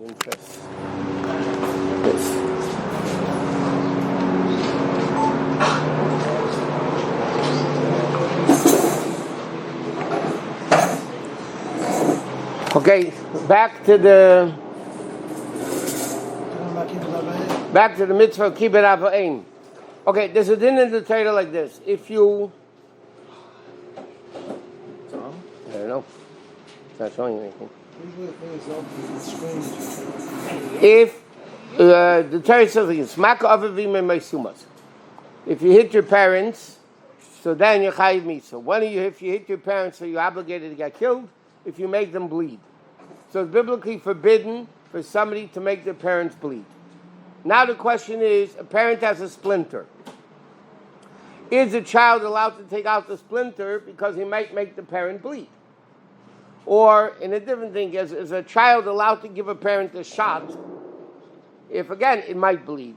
This. Okay, back to the mitzvah kibbut avayim. Okay, there's a din in the Torah like this. If you, I don't know, it's not showing you anything. If the Torah says like this, if you hit your parents, so then you're chayiv misa. If you hit your parents, so you're obligated to get killed if you make them bleed. So it's biblically forbidden for somebody to make their parents bleed. Now the question is, a parent has a splinter. Is a child allowed to take out the splinter because he might make the parent bleed? Or, in a different thing, is a child allowed to give a parent a shot if, again, it might bleed?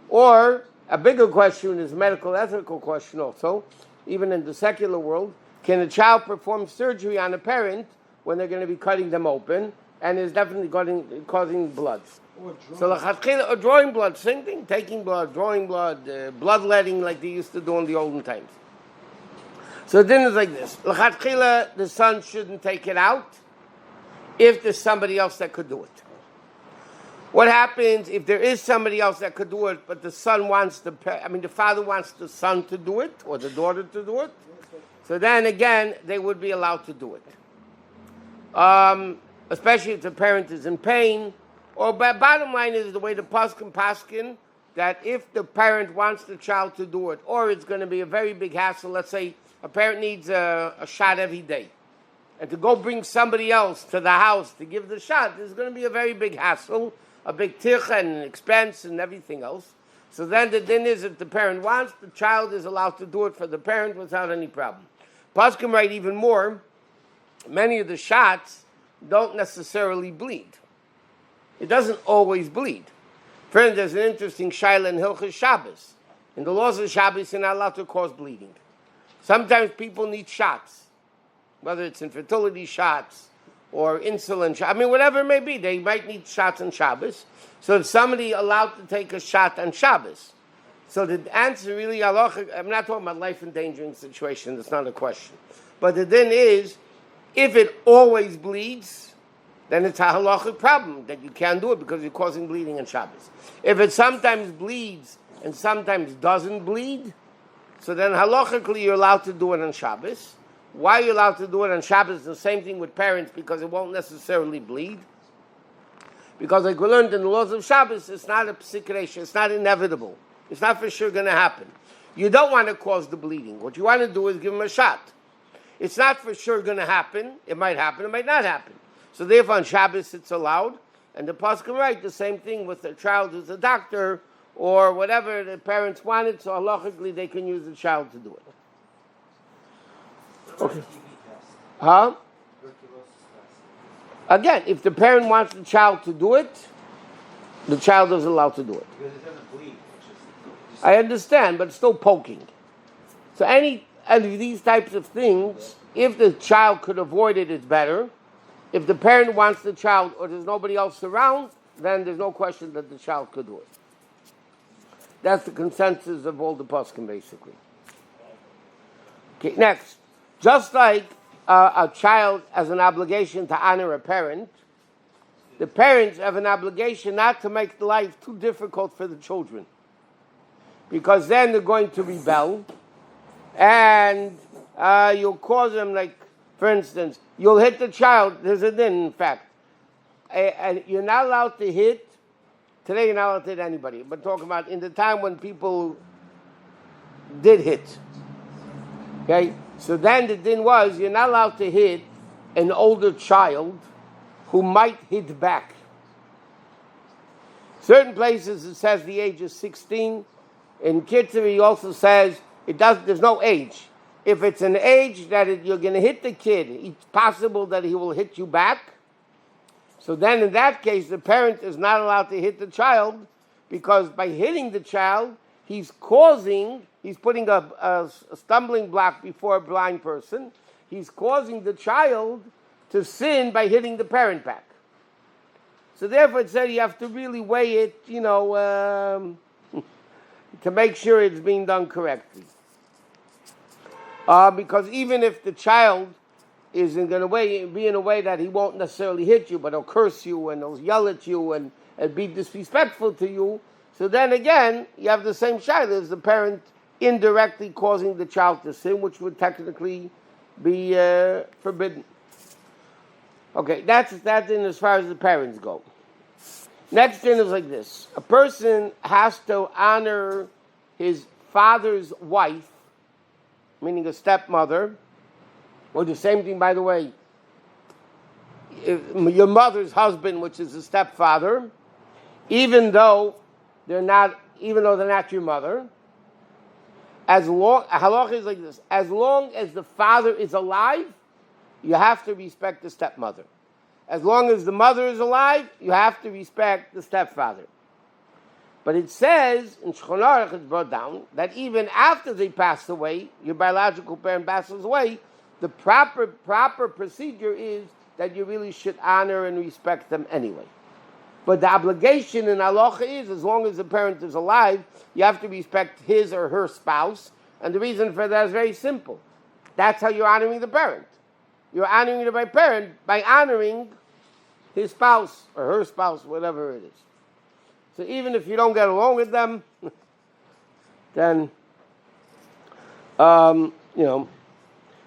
Or, a bigger question is a medical ethical question also, even in the secular world, can a child perform surgery on a parent when they're going to be cutting them open and is definitely causing blood? Or drawing blood, same thing, taking blood, drawing blood, bloodletting like they used to do in the olden times. So the din is like this. L'chatchila, the son shouldn't take it out if there's somebody else that could do it. What happens if there is somebody else that could do it, but the father wants the son to do it, or the daughter to do it? So then again, they would be allowed to do it. Especially if the parent is in pain. Or bottom line is the way the paskin, that if the parent wants the child to do it, or it's going to be a very big hassle, let's say a parent needs a shot every day, and to go bring somebody else to the house to give the shot, there's going to be a very big hassle, a big ticha and expense and everything else. So then the din is, if the parent wants, the child is allowed to do it for the parent without any problem. Paskin write even more, many of the shots don't necessarily bleed. It doesn't always bleed. Friends, there's an interesting shaila in Hilchos Shabbos. In the laws of Shabbos, you're not allowed to cause bleeding. Sometimes people need shots, whether it's infertility shots or insulin shots. Whatever it may be, they might need shots on Shabbos. So is somebody allowed to take a shot on Shabbos? So the answer really, halacha, I'm not talking about life-endangering situation, that's not a question. But the din is, if it always bleeds, then it's a halachic problem that you can't do it because you're causing bleeding on Shabbos. If it sometimes bleeds and sometimes doesn't bleed, so then halachically you're allowed to do it on Shabbos. Why are you allowed to do it on Shabbos? The same thing with parents, because it won't necessarily bleed. Because like we learned in the laws of Shabbos, it's not a psikresha, it's not inevitable. It's not for sure going to happen. You don't want to cause the bleeding. What you want to do is give them a shot. It's not for sure going to happen. It might happen, it might not happen. So therefore on Shabbos it's allowed. And the pasuk write the same thing with a child who's a doctor or whatever the parents wanted, so halachically they can use the child to do it. Okay. Huh? Again, if the parent wants the child to do it, the child is allowed to do it. Because it doesn't bleed. I understand, but it's still poking. So any of these types of things, if the child could avoid it, it's better. If the parent wants the child or there's nobody else around, then there's no question that the child could do it. That's the consensus of all the poskim, basically. Okay, next. Just like a child has an obligation to honor a parent, the parents have an obligation not to make life too difficult for the children. Because then they're going to rebel, and you'll cause them, like, for instance, you'll hit the child. There's a din, in fact. And you're not allowed to hit. Today you're not allowed to hit anybody. But talking about in the time when people did hit. Okay? So then the din was, you're not allowed to hit an older child who might hit back. Certain places it says the age is 16. In Kitzur he also says there's no age. If it's an age that you're going to hit the kid, it's possible that he will hit you back. So then in that case, the parent is not allowed to hit the child, because by hitting the child, he's putting a stumbling block before a blind person. He's causing the child to sin by hitting the parent back. So therefore it said you have to really weigh it, to make sure it's being done correctly. Because even if the child is going to be in a way that he won't necessarily hit you, but he'll curse you and he'll yell at you and be disrespectful to you, so then again, you have the same shaila as the parent indirectly causing the child to sin, which would technically be forbidden. Okay, that's in as far as the parents go. Next thing is like this. A person has to honor his father's wife, meaning a stepmother, or the same thing, by the way, your mother's husband, which is a stepfather, even though they're not your mother. Halacha is like this: as long as the father is alive, you have to respect the stepmother. As long as the mother is alive, you have to respect the stepfather. But it says in Shulchan Aruch, it's brought down that even after they pass away, your biological parent passes away, the proper procedure is that you really should honor and respect them anyway. But the obligation in halacha is, as long as the parent is alive, you have to respect his or her spouse. And the reason for that is very simple. That's how you're honoring the parent. You're honoring the parent by honoring his spouse or her spouse, whatever it is. So even if you don't get along with them, then,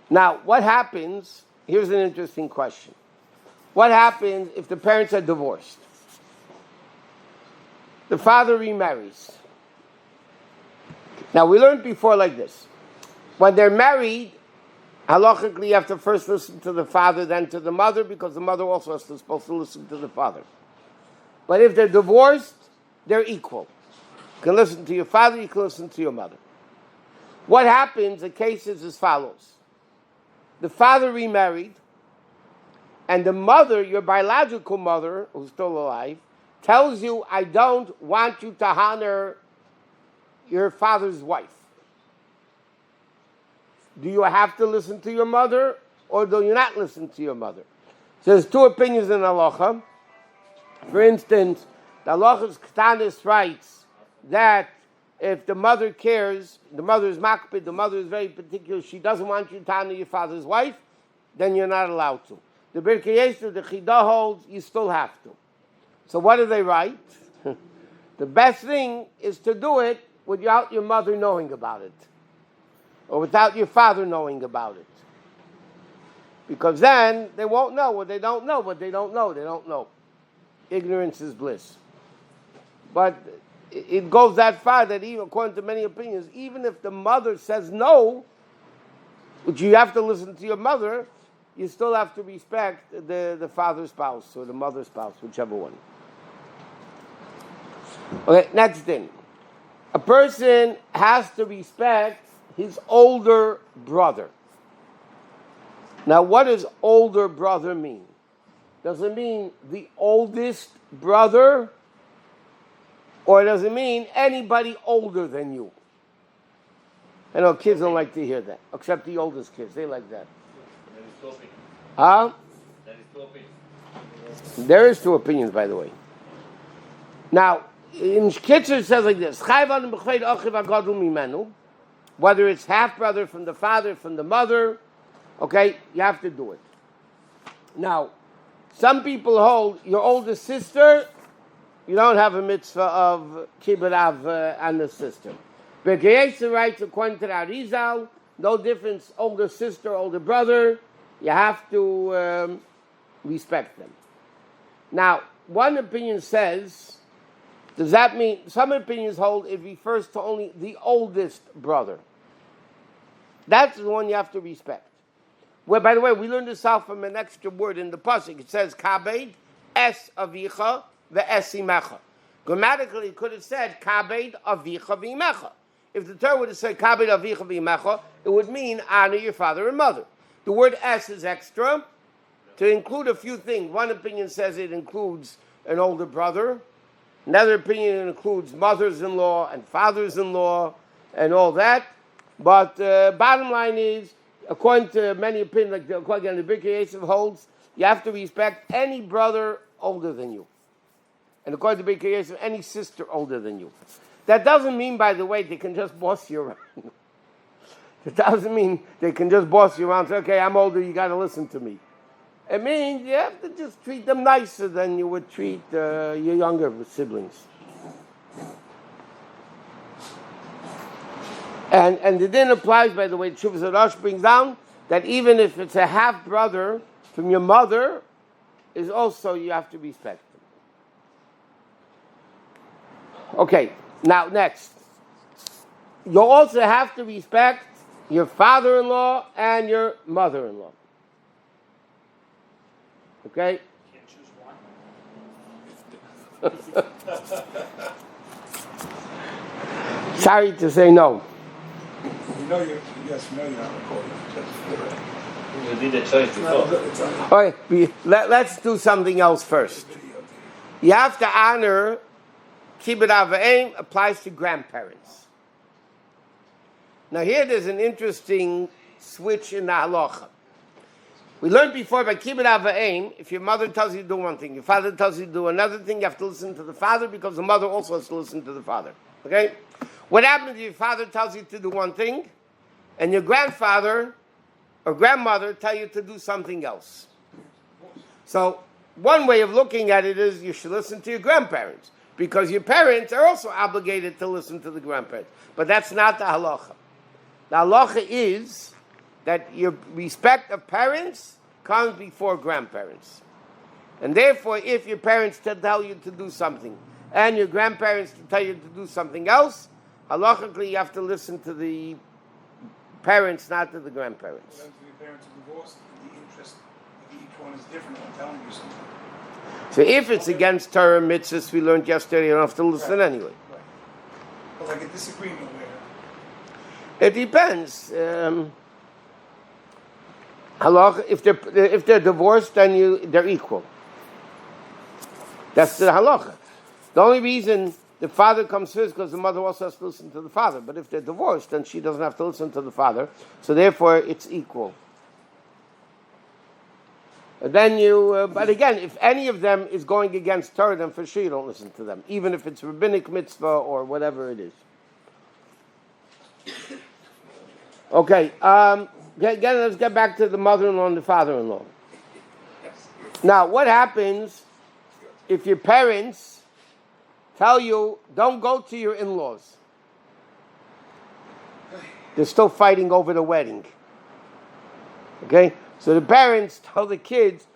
Now, what happens, here's an interesting question. What happens if the parents are divorced? The father remarries. Now, we learned before like this. When they're married, halachically, you have to first listen to the father, then to the mother, because the mother also is supposed to listen to the father. But if they're divorced, they're equal. You can listen to your father, you can listen to your mother. What happens, the case is as follows. The father remarried, and the mother, your biological mother, who's still alive, tells you, I don't want you to honor your father's wife. Do you have to listen to your mother, or do you not listen to your mother? So there's two opinions in halacha. For instance, the halachos Condensed writes that if the mother cares, the mother is makpid, the mother is very particular, she doesn't want you to honor your father's wife, then you're not allowed to. The Birkei Yosef, the Chidah holds, you still have to. So what do they write? The best thing is to do it without your mother knowing about it, or without your father knowing about it. Because then they won't know what they don't know, what they don't know, they don't know. Ignorance is bliss. But it goes that far that even according to many opinions, even if the mother says no, which you have to listen to your mother, you still have to respect the father's spouse or the mother's spouse, whichever one. Okay, next thing. A person has to respect his older brother. Now, what does older brother mean? Does it mean the oldest brother? Or does it mean anybody older than you? I know kids don't like to hear that, except the oldest kids. They like that. Huh? There is two opinions, by the way. Now, in Kitzur it says like this: whether it's half brother from the father, from the mother, okay, you have to do it. Now, some people hold your older sister, you don't have a mitzvah of kibbud av and the sister. Birkei Yosef writes, according to the Arizal, no difference, older sister, older brother, you have to respect them. Now, one opinion says, does that mean, some opinions hold it refers to only the oldest brother. That's the one you have to respect. Well, by the way, we learned this out from an extra word in the pasuk. It says, kabed es avicha ve'es imecha. Grammatically, it could have said, kabed avicha v'imecha. If the Torah would have said, kabed avicha v'imecha, it would mean honor your father and mother. The word es is extra to include a few things. One opinion says it includes an older brother. Another opinion includes mothers-in-law and fathers-in-law and all that. But bottom line is, according to many opinions, like according to the Birkei Yosef holds, you have to respect any brother older than you. and according to Birkei Yosef, any sister older than you. That doesn't mean, by the way, they can just boss you around. It doesn't mean they can just boss you around and say, okay, I'm older, you got to listen to me. It means you have to just treat them nicer than you would treat your younger siblings. And the din applies, by the way, Shuvas Aruch brings down that even if it's a half-brother from your mother, is also you have to respect them. Okay, now next. You also have to respect your father-in-law and your mother-in-law. Okay? Can't choose one. Sorry to say no. You know you're not recording. You did a choice before. All right, let's do something else first. You have to honor, Kibbud Av V'Em applies to grandparents. Now here there's an interesting switch in the halacha. We learned before by Kibbud Av V'Em, if your mother tells you to do one thing, your father tells you to do another thing, you have to listen to the father because the mother also has to listen to the father. Okay? What happens if your father tells you to do one thing and your grandfather or grandmother tell you to do something else? So one way of looking at it is you should listen to your grandparents because your parents are also obligated to listen to the grandparents. But that's not the halacha. The halacha is that your respect of parents comes before grandparents. And therefore, if your parents tell you to do something and your grandparents tell you to do something else, halachically you have to listen to the parents, not to the grandparents. When the parents are divorced, the interest of each one is different. I'm telling you something. So if it's against Torah mitzvahs we learned yesterday, you don't have to listen anyway. Right. But like a disagreement where... It depends. Halacha, if they're divorced, then they're equal. That's the halacha. The only reason the father comes first because the mother also has to listen to the father. But if they're divorced, then she doesn't have to listen to the father. So therefore, it's equal. And then but again, if any of them is going against Torah, then for sure you don't listen to them, even if it's rabbinic mitzvah or whatever it is. Okay, again, let's get back to the mother-in-law and the father-in-law. Now, what happens if your parents tell you, don't go to your in-laws? They're still fighting over the wedding. Okay? So the parents tell the kids,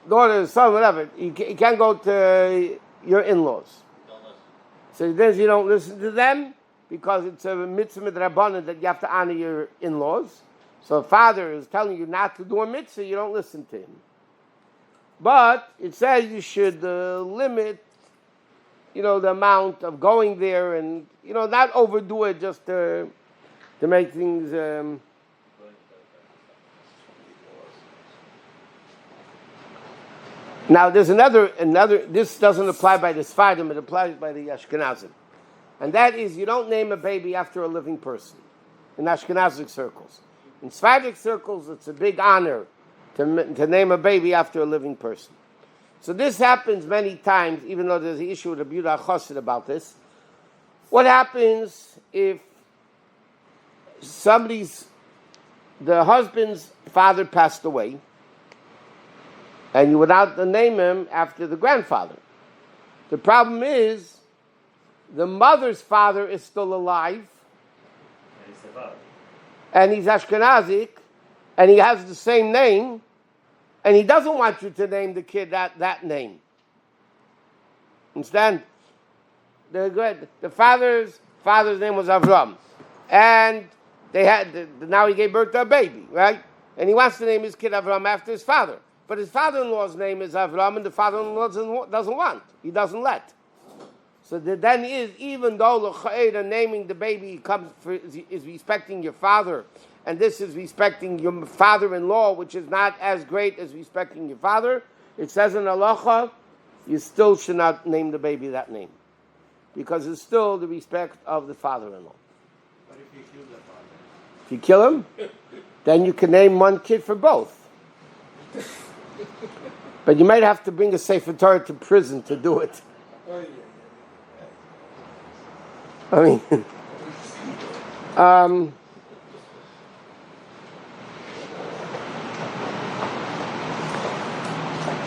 daughter, son, whatever, you can't go to your in-laws. So then you don't listen to them, because it's a mitzvah midrabanan that you have to honor your in-laws. So a father is telling you not to do a mitzvah, you don't listen to him. But it says you should limit, the amount of going there and, not overdo it just to make things... Now there's another, this doesn't apply by the Sfardim, it applies by the Ashkenazim. And that is, you don't name a baby after a living person in Ashkenazic circles. In Sephardic circles, it's a big honor to name a baby after a living person. So this happens many times, even though there's an issue with Rabbi Shusterman about this. What happens if the husband's father passed away, and you would not name him after the grandfather? The problem is, the mother's father is still alive, and he's Ashkenazic, and he has the same name, and he doesn't want you to name the kid that name. Understand? The father's name was Avram, and now he gave birth to a baby, right? And he wants to name his kid Avram after his father, but his father-in-law's name is Avram, and the father-in-law doesn't want. He doesn't let. So then is, even though l'cha'era naming the baby is respecting your father, and this is respecting your father-in-law, which is not as great as respecting your father, it says in halacha, you still should not name the baby that name, because it's still the respect of the father-in-law. What if you kill the father? If you kill him, then you can name one kid for both. But you might have to bring a Sefer Torah to prison to do it. I mean,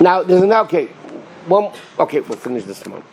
now there's an okay. We'll finish this tomorrow.